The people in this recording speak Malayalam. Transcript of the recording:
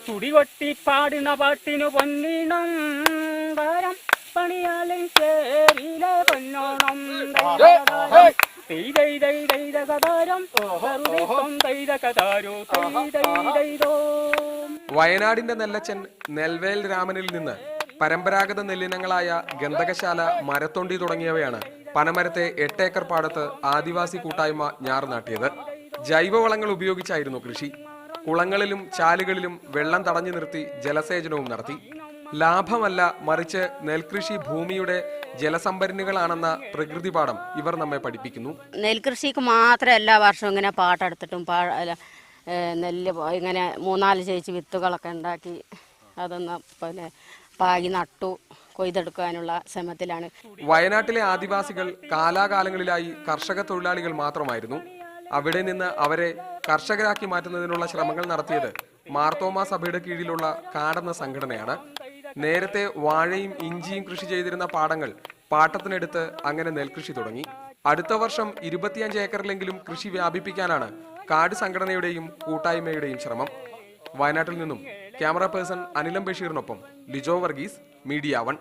തുടികൊട്ടി പാടുന്ന പാട്ടിനു പൊന്നിണം താരം പണിയാലും ചേരിലെ പൊന്നോണം വയനാടിന്റെ നെല്ലച്ചൻ നെൽവേൽ രാമനിൽ നിന്ന് പരമ്പരാഗത നെല്ലിനങ്ങളായ ഗന്ധകശാല, മരത്തൊണ്ടി തുടങ്ങിയവയാണ് പനമരത്തെ 8 ഏക്കർ പാടത്ത് ആദിവാസി കൂട്ടായ്മ ഞാറുനാട്ടിയത്. ജൈവവളങ്ങൾ ഉപയോഗിച്ചായിരുന്നു കൃഷി. കുളങ്ങളിലും ചാലുകളിലും വെള്ളം തടഞ്ഞു നിർത്തി ജലസേചനവും നടത്തി. ലാഭമല്ല, മറിച്ച് നെൽകൃഷി ഭൂമിയുടെ ജലസംഭരണികളാണെന്ന പ്രകൃതി പാഠം ഇവർ നമ്മെ പഠിപ്പിക്കുന്നു. നെൽകൃഷിക്ക് മാത്രം എല്ലാ വർഷവും ഇങ്ങനെ പാട്ടെടുത്തിട്ടും നെല്ല് ഇങ്ങനെ 3-4 ചേച്ചി വിത്തുകളൊക്കെ ഉണ്ടാക്കി അതൊന്ന് പിന്നെ പാകി നട്ടു കൊയ്തെടുക്കാനുള്ള ശ്രമത്തിലാണ്. വയനാട്ടിലെ ആദിവാസികൾ കാലാകാലങ്ങളിലായി കർഷക തൊഴിലാളികൾ മാത്രമായിരുന്നു. അവിടെ നിന്ന് അവരെ കർഷകരാക്കി മാറ്റുന്നതിനുള്ള ശ്രമങ്ങൾ നടത്തിയത് മാർത്തോമാ സഭയുടെ കീഴിലുള്ള കാടെന്ന സംഘടനയാണ്. നേരത്തെ വാഴയും ഇഞ്ചിയും കൃഷി ചെയ്തിരുന്ന പാടങ്ങൾ പാട്ടത്തിനെടുത്ത് അങ്ങനെ നെൽകൃഷി തുടങ്ങി. അടുത്ത വർഷം 25 ഏക്കറിലെങ്കിലും കൃഷി വ്യാപിപ്പിക്കാനാണ് കാട് സംഘടനയുടെയും കൂട്ടായ്മയുടെയും ശ്രമം. വയനാട്ടിൽ നിന്നും ക്യാമറ പേഴ്സൺ അനിലം ബഷീറിനൊപ്പം ലിജോ വർഗീസ്, മീഡിയ 1.